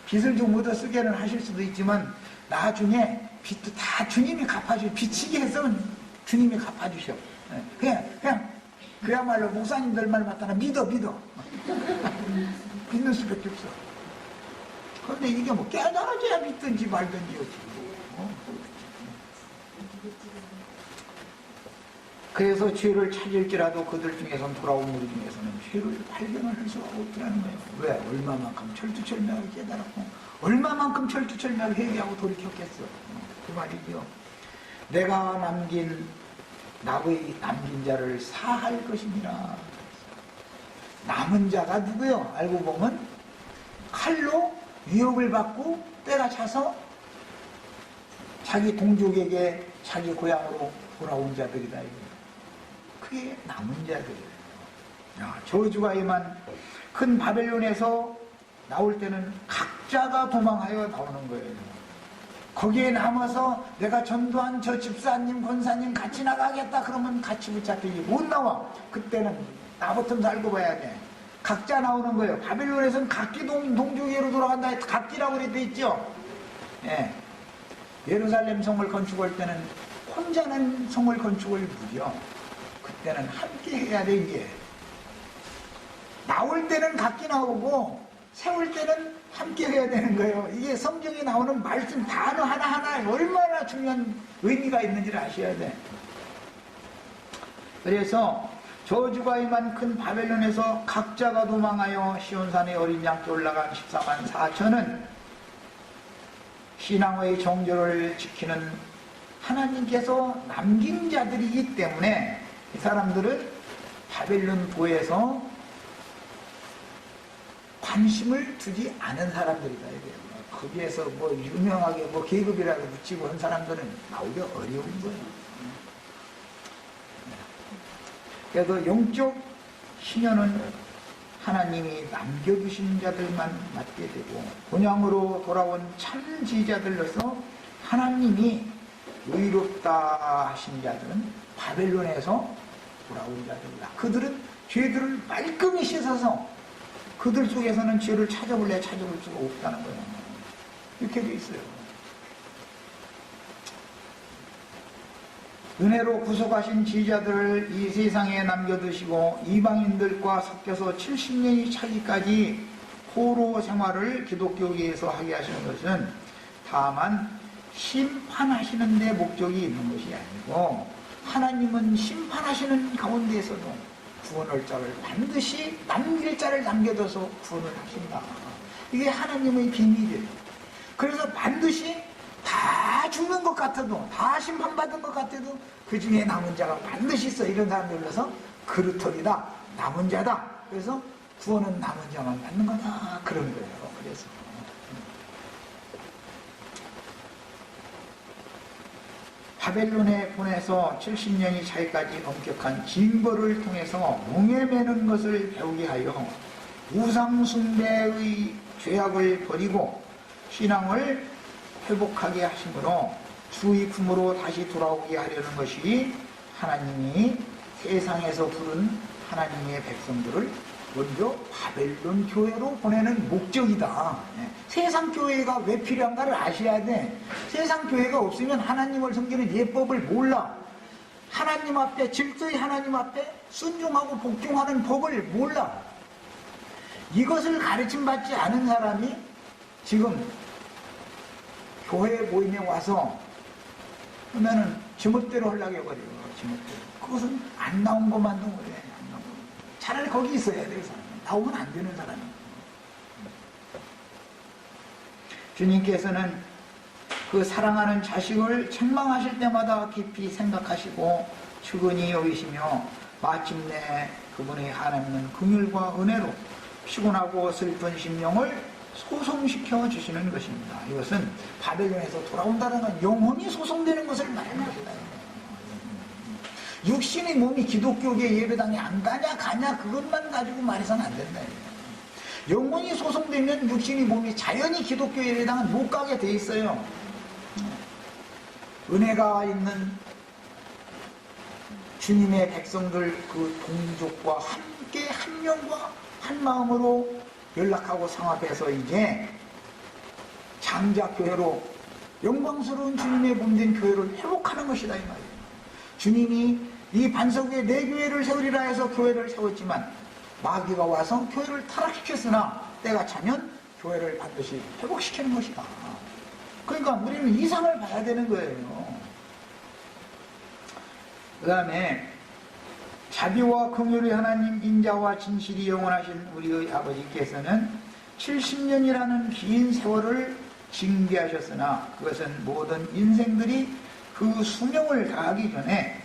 빚을 좀 얻어 쓰게는 하실 수도 있지만 나중에 빚도 다 주님이 갚아주셔. 빚치게 했으면 주님이 갚아주셔. 그냥 그야말로 목사님들 말 맞다나 믿어 믿는 수밖에 없어. 그런데 이게 뭐 깨달아져야 믿든지 말든지 그래서 죄를 찾을지라도 그들 중에서는 돌아온 우리 중에서는 죄를 발견을 할 수가 없더라는 거예요. 왜? 얼마만큼 철두철미하게 깨달았고 얼마만큼 철두철미하게 회개하고 돌이켰겠어. 그 말이죠. 내가 남긴 나의 남긴 자를 사할 것이니라. 남은 자가 누구요? 알고 보면 칼로 위협을 받고 때가 차서 자기 동족에게 자기 고향으로 돌아온 자들이다. 그게 남은 자들이에요. 저주가 임한 큰 바벨론에서 나올 때는 각자가 도망하여 나오는 거예요. 거기에 남아서 내가 전도한 저 집사님, 권사님 같이 나가겠다 그러면 같이 붙잡히지 못 나와. 그때는 나부터 알고 봐야 돼. 각자 나오는 거예요. 바벨론에서는 각기 동족에로 돌아간다. 각기라고 그래 있죠. 예. 예루살렘 성을 건축할 때는 혼자는 성을 건축을 무려 그때는 함께 해야 돼. 이게 나올 때는 각기 나오고 세울 때는 함께 해야 되는 거예요. 이게 성경에 나오는 말씀 단어 하나하나에 얼마나 중요한 의미가 있는지를 아셔야 돼. 그래서 저주가 임한 큰 바벨론에서 각자가 도망하여 시온산의 어린 양께 올라간 14만 4천은 신앙의 정조를 지키는 하나님께서 남긴 자들이기 때문에 이 사람들은 바벨론 보에서 관심을 두지 않은 사람들이다. 거기에서 뭐 유명하게 뭐 계급이라도 붙이고 한 사람들은 나오기 어려운 거예요. 그래서 영적 신현은 하나님이 남겨주신 자들만 맡게 되고 본향으로 돌아온 참 지자들로서 하나님이 의롭다 하신 자들은 바벨론에서 돌아온 자들이다. 그들은 죄들을 말끔히 씻어서 그들 속에서는 죄를 찾아볼 수가 없다는 거예요. 이렇게 돼 있어요. 은혜로 구속하신 지자들을 이 세상에 남겨두시고 이방인들과 섞여서 70년이 차기까지 포로 생활을 기독교계에서 하게 하시는 것은 다만 심판하시는 데 목적이 있는 것이 아니고 하나님은 심판하시는 가운데에서도 구원할 자를 반드시 남길 자를 남겨둬서 구원을 하신다. 이게 하나님의 비밀이에요. 그래서 반드시 다 죽는 것 같아도 다 심판받은 것 같아도 그 중에 남은 자가 반드시 있어. 이런 사람들 불러서 그루터리다, 남은 자다. 그래서 구원은 남은 자만 받는 거다. 그런 거예요. 그래서 바벨론에 보내서 70년이 차이까지 엄격한 징벌을 통해서 몽에 매는 것을 배우게 하여 우상숭배의 죄악을 버리고 신앙을 회복하게 하심으로 주의 품으로 다시 돌아오게 하려는 것이 하나님이 세상에서 부른 하나님의 백성들을 먼저 바벨론 교회로 보내는 목적이다. 세상 교회가 왜 필요한가를 아셔야 돼. 세상 교회가 없으면 하나님을 섬기는 예법을 몰라. 하나님 앞에 질서히 하나님 앞에 순종하고 복종하는 법을 몰라. 이것을 가르침받지 않은 사람이 지금 교회 모임에 와서 그러면은 지멋대로 하려고 해버려요. 지멋대로. 그것은 안 나온 것만도 그래. 안 나온 것. 차라리 거기 있어야 돼. 나오면 안 되는 사람이에요. 주님께서는 그 사랑하는 자식을 책망하실 때마다 깊이 생각하시고 측은히 여기시며 마침내 그분의 하나님은 긍휼과 은혜로 피곤하고 슬픈 심령을 소송시켜 주시는 것입니다. 이것은 바벨론에서 돌아온다는 건 영혼이 소송되는 것을 말하는 것이다. 육신의 몸이 기독교계 예배당에 안 가냐 가냐 그것만 가지고 말해서는 안 된다. 영혼이 소송되면 육신의 몸이 자연히 기독교 예배당은 못 가게 돼 있어요. 은혜가 있는 주님의 백성들 그 동족과 함께 한 명과 한 마음으로 연락하고 상합해서 이제 장자교회로 영광스러운 주님의 몸된 교회를 회복하는 것이다 이 말이에요. 주님이 이 반석 위에 내 교회를 세우리라 해서 교회를 세웠지만 마귀가 와서 교회를 타락시켰으나 때가 차면 교회를 반드시 회복시키는 것이다. 그러니까 우리는 이상을 봐야 되는 거예요. 그 다음에 자비와 긍휼의 하나님 인자와 진실이 영원하신 우리의 아버지께서는 70년이라는 긴 세월을 징계하셨으나 그것은 모든 인생들이 그 수명을 다하기 전에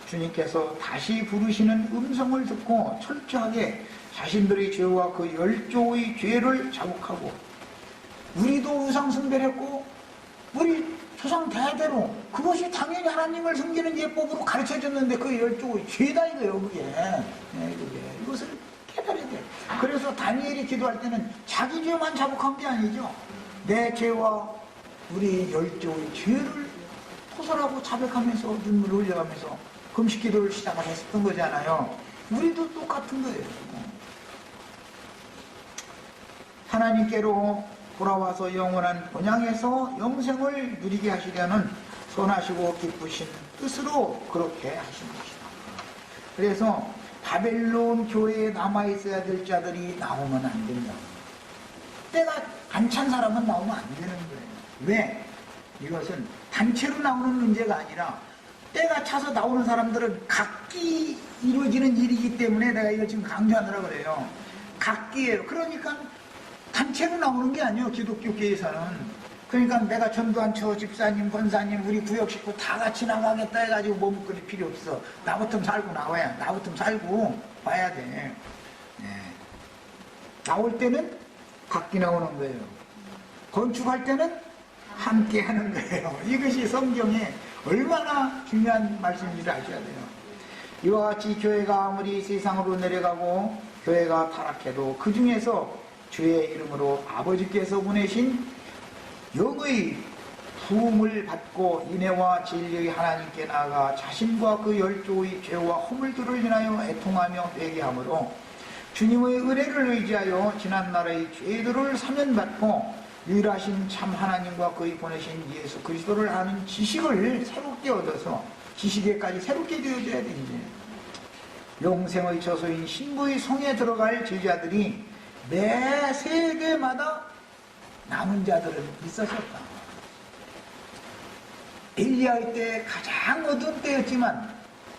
주님께서 다시 부르시는 음성을 듣고 철저하게 자신들의 죄와 그 열조의 죄를 자복하고 우리도 우상 숭배를 했고 우리 조상 대대로 그것이 당연히 하나님을 섬기는 예법으로 가르쳐줬는데 그 열조의 죄다 이거예요. 그게. 이것을 깨달아야 돼요. 그래서 다니엘이 기도할 때는 자기 죄만 자복한 게 아니죠. 내 죄와 우리 열조의 죄를 토설하고 자백하면서 눈물을 흘려가면서 금식 기도를 시작을 했었던 거잖아요. 우리도 똑같은 거예요. 하나님께로 돌아와서 영원한 본향에서 영생을 누리게 하시려는 선하시고 기쁘신 뜻으로 그렇게 하신 것이다. 그래서 바벨론 교회에 남아있어야 될 자들이 나오면 안 된다. 때가 안 찬 사람은 나오면 안 되는 거예요. 왜? 이것은 단체로 나오는 문제가 아니라 때가 차서 나오는 사람들은 각기 이루어지는 일이기 때문에 내가 이걸 지금 강조하느라 그래요. 각기예요. 그러니까 단체로 나오는 게 아니에요. 기독교계에서는. 그러니까 내가 전두환처 집사님, 권사님, 우리 구역 식구 다 같이 나가겠다 해가지고 머뭇거릴 필요 없어. 나부터 살고 나와야, 나부터 살고 봐야 돼. 네. 나올 때는 각기 나오는 거예요. 건축할 때는 함께 하는 거예요. 이것이 성경에 얼마나 중요한 말씀인지 아셔야 돼요. 이와 같이 교회가 아무리 세상으로 내려가고 교회가 타락해도 그 중에서 주의 이름으로 아버지께서 보내신 영의 부음을 받고 인애와 진리의 하나님께 나아가 자신과 그 열조의 죄와 허물들을 인하여 애통하며 회개하므로 주님의 은혜를 의지하여 지난날의 죄들을 사면받고 유일하신 참 하나님과 그의 보내신 예수 그리스도를 아는 지식을 새롭게 얻어서 지식에까지 새롭게 되어져야 되지. 영생의 저소인 신부의 성에 들어갈 제자들이 매 세대마다 남은 자들은 있으셨다. 엘리야의 때 가장 어두운 때였지만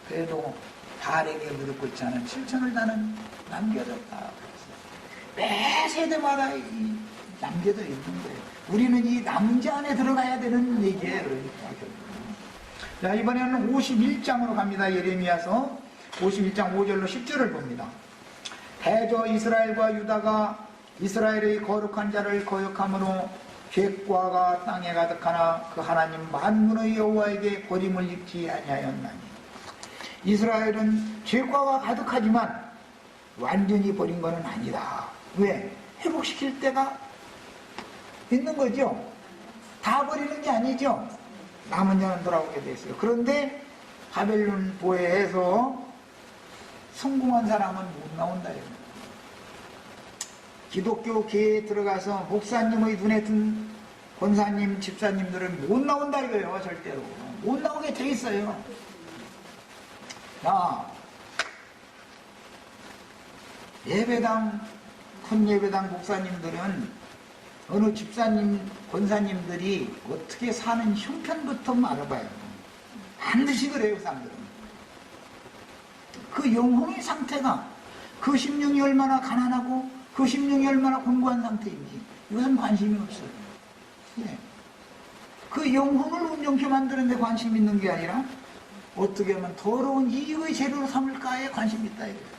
그래도 바알에게 무릎 꿇지 않은 7천을 나는 남겨졌다. 매 세대마다 남겨져 있는 거예요. 우리는 이 남은 자 안에 들어가야 되는 얘기예요. 자, 이번에는 51장으로 갑니다. 예레미야서 51장 5절로 10절을 봅니다. 대저 이스라엘과 유다가 이스라엘의 거룩한 자를 거역함으로 죄과가 땅에 가득하나 그 하나님 만군의 여호와에게 버림을 입지 아니하였나니. 이스라엘은 죄과가 가득하지만 완전히 버린 것은 아니다. 왜? 회복시킬 때가 있는 거죠. 다 버리는 게 아니죠. 남은 자는 돌아오게 됐어요. 그런데 바벨론 보혜에서 성공한 사람은 못 나온다. 기독교계에 들어가서 목사님의 눈에 든 권사님, 집사님들은 못 나온다 이거예요. 절대로. 못 나오게 돼 있어요. 자, 예배당, 큰 예배당 목사님들은 어느 집사님, 권사님들이 어떻게 사는 형편부터 알아봐요. 반드시 그래요, 그 사람들은. 그 영혼의 상태가 그 심령이 얼마나 가난하고 그 심령이 얼마나 공고한 상태인지 이것은 관심이 없어요. 예. 그 영혼을 온전케 만드는 데 관심 있는 게 아니라 어떻게 하면 더러운 이의 재료로 삼을까에 관심이 있다 이거예요.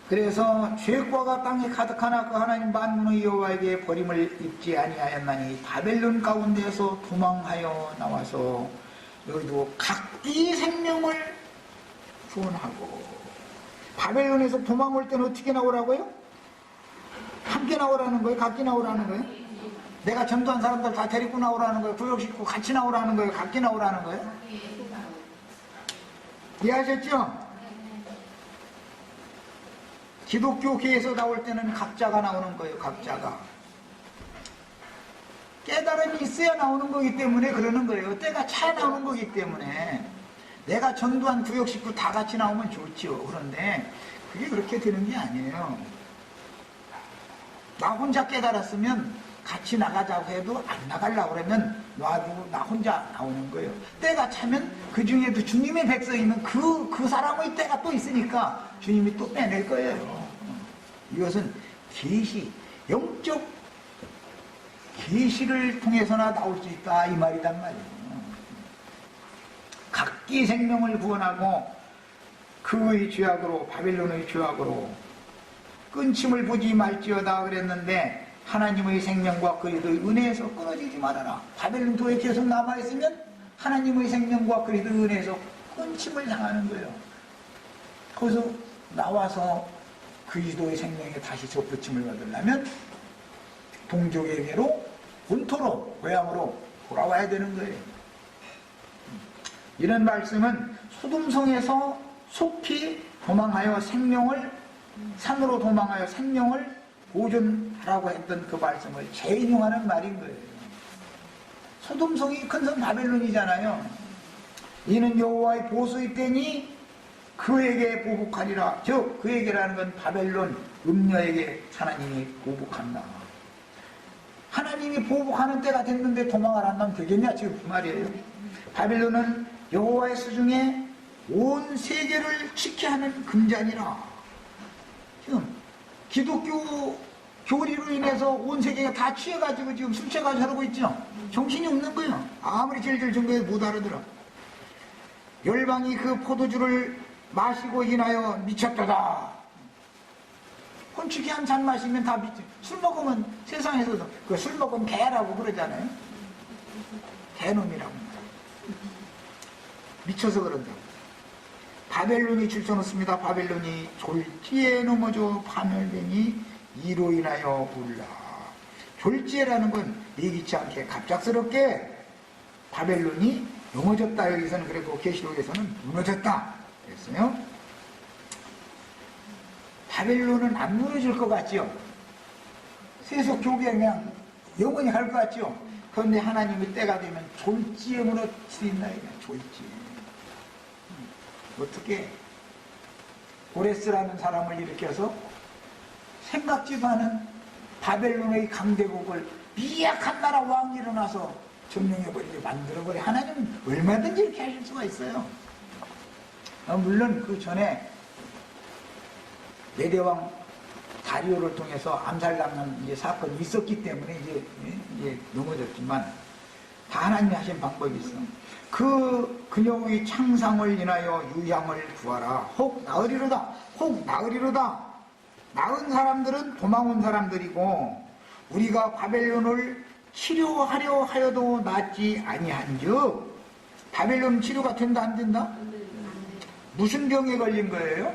그래서 죄과가 땅에 가득하나 그 하나님 만군의 여호와에게 버림을 입지 아니하였나니 바벨론 가운데에서 도망하여 나와서 너희도 각기 생명을 구원하고. 바벨론에서 도망 올 때는 어떻게 나오라고요? 함께 나오라는 거예요? 각기 나오라는 거예요? 내가 전도한 사람들 다 데리고 나오라는 거예요? 구역 식구 같이 나오라는 거예요? 각기 나오라는 거예요? 이해하셨죠? 기독교계에서 나올 때는 각자가 나오는 거예요. 각자가. 깨달음이 있어야 나오는 거기 때문에 그러는 거예요. 때가 차야 나오는 거기 때문에. 내가 전도한 구역 식구 다 같이 나오면 좋지요. 그런데 그게 그렇게 되는 게 아니에요. 나 혼자 깨달았으면 같이 나가자고 해도 안 나가려고 그러면 놔두고 나 혼자 나오는 거예요. 때가 차면 그 중에도 주님의 백성이면 그 사람의 때가 또 있으니까 주님이 또 빼낼 거예요. 이것은 계시, 영적 계시를 통해서나 나올 수 있다 이 말이란 말이에요. 각기 생명을 구원하고 그의 죄악으로 바벨론의 죄악으로 끊침을 보지 말지어다 그랬는데 하나님의 생명과 그리스도의 은혜에서 끊어지지 말아라. 바벨론 도에 계속 남아있으면 하나님의 생명과 그리스도의 은혜에서 끊침을 당하는 거예요. 거기서 나와서 그리스도의 생명에 다시 접붙임을 받으려면 동족에게로 본토로 고향으로 돌아와야 되는 거예요. 이런 말씀은 소돔성에서 속히 도망하여 생명을 산으로 도망하여 생명을 보존하라고 했던 그 말씀을 재인용하는 말인 거예요. 소돔성이 큰 성 바벨론이잖아요. 이는 여호와의 보수의 때니 그에게 보복하리라. 즉 그에게라는 건 바벨론 음녀에게 하나님이 보복한다. 하나님이 보복하는 때가 됐는데 도망을 안 나면 되겠냐 지금 그 말이에요. 바벨론은 여호와의 수중에 온 세계를 지켜 하는 금잔이라. 지금 기독교 교리로 인해서 온 세계가 다 취해가지고 지금 술 취해가지고 저러고 있죠. 정신이 없는 거예요. 아무리 질질 정거해도 못 알아들어. 열방이 그 포도주를 마시고 인하여 미쳤다다. 혼축이 한 잔 마시면 다 미쳐. 술 먹으면 세상에서도 그 술 먹으면 개라고 그러잖아요. 개놈이라고. 미쳐서 그런다고. 바벨론이 줄쳐놓습니다. 바벨론이 졸지에 넘어져 파멸되니 이로 인하여 울라. 졸지에라는 건 예기치 않게 갑작스럽게 바벨론이 넘어졌다. 여기서는 그래도 계시록에서는 무너졌다 그랬어요. 바벨론은 안 무너질 것 같죠? 세속 교계 그냥 영원히 갈 것 같죠? 그런데 하나님이 때가 되면 졸지에 무너뜨린다. 졸지에. 어떻게 고레스라는 사람을 일으켜서 생각지도 않은 바벨론의 강대국을 미약한 나라 왕이 일어나서 점령해버리게 만들어버려. 하나님은 얼마든지 이렇게 하실 수가 있어요. 물론 그 전에 메대왕 다리오를 통해서 암살당한 사건이 있었기 때문에 이제 넘어졌지만 다 하나님이 하신 방법이 있어. 그녀의 창상을 인하여 유향을 구하라. 혹 나으리로다. 혹 나으리로다. 나은 사람들은 도망온 사람들이고 우리가 바벨론을 치료하려 하여도 낫지 아니한즉. 바벨론 치료가 된다 안 된다? 무슨 병에 걸린 거예요?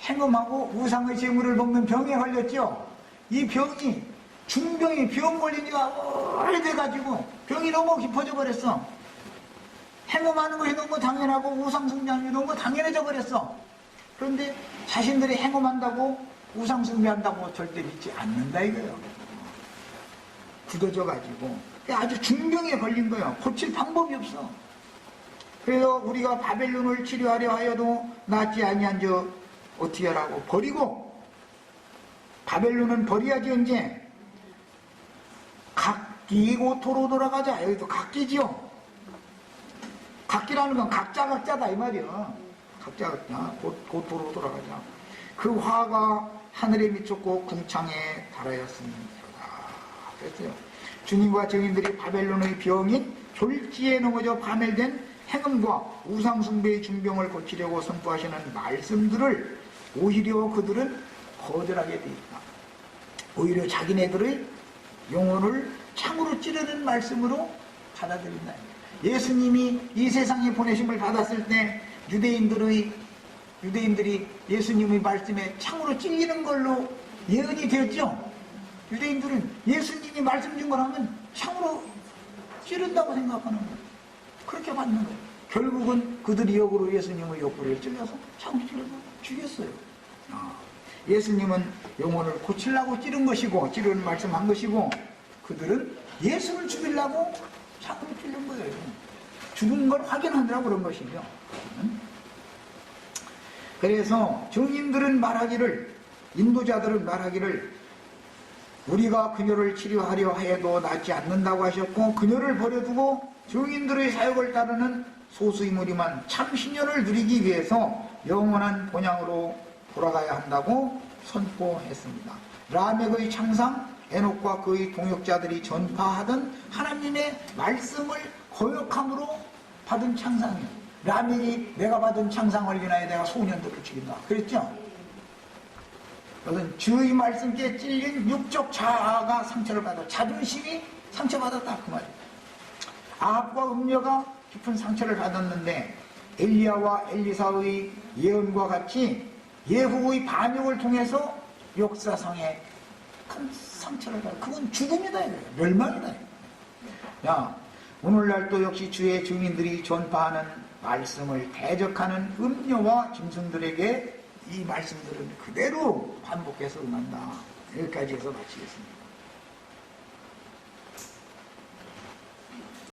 행음하고 우상의 제물을 먹는 병에 걸렸죠. 이 병이 중병이 병 걸린 지가 오래돼가지고 병이 너무 깊어져 버렸어. 행음하는 것이 너무 당연하고 우상 숭배하는 게 너무 당연해져 버렸어. 그런데 자신들이 행음한다고 우상 숭배한다고 절대 믿지 않는다 이거예요. 굳어져 가지고 아주 중병에 걸린 거예요. 고칠 방법이 없어. 그래서 우리가 바벨론을 치료하려 하여도 낫지 아니한즉 어떻게 하라고? 버리고. 바벨론은 버려야지. 언제? 각기고 도로 돌아가자. 여기도 각기지요. 각기라는 건 각자다 이 말이야. 각자 곧 도로 돌아가자. 그 화가 하늘에 미쳤고 궁창에 달하였습니다. 그랬어요. 주님과 증인들이 바벨론의 병인 졸지에 넘어져 파멸된 행음과 우상숭배의 중병을 고치려고 선포하시는 말씀들을 오히려 그들은 거절하게 돼 있다. 오히려 자기네들의 영혼을 창으로 찌르는 말씀으로 받아들인다. 예수님이 이 세상에 보내심을 받았을 때 유대인들이 예수님의 말씀에 창으로 찔리는 걸로 예언이 되었죠. 유대인들은 예수님이 말씀 준 거라면 창으로 찌른다고 생각하는 거예요. 그렇게 받는 거예요. 결국은 그들이 역으로 예수님의 옆구리를 찔러서 창으로 찔러서 죽였어요. 예수님은 영혼을 고치려고 찌른 것이고 찌르는 말씀한 것이고 그들은 예수를 죽이려고 창으로 찔른 거예요. 죽은 걸 확인하느라고 그런 것이죠. 그래서 증인들은 말하기를, 인도자들은 말하기를 우리가 그녀를 치료하려 해도 낫지 않는다고 하셨고 그녀를 버려두고 증인들의 사역을 따르는 소수의 무리만 참 신년을 누리기 위해서 영원한 본향으로 돌아가야 한다고 선포했습니다. 라멕의 창상, 에녹과 그의 동역자들이 전파하던 하나님의 말씀을 거역함으로 받은 창상이에요. 라멕이 내가 받은 창상을 인하여 내가 소년들을 죽인다 그랬죠. 그것은 주의 말씀께 찔린 육적 자아가 상처를 받아 자존심이 상처받았다 그 말이에요. 아합과 음녀가 깊은 상처를 받았는데 엘리야와 엘리사의 예언과 같이 예후의 반역을 통해서 역사상에 큰 상처를 받아. 그건 죽음이다 이거예요. 멸망이다 이거예요. 야, 오늘날도 역시 주의 증인들이 전파하는 말씀을 대적하는 음녀와 짐승들에게 이 말씀들은 그대로 반복해서 응한다. 여기까지 해서 마치겠습니다.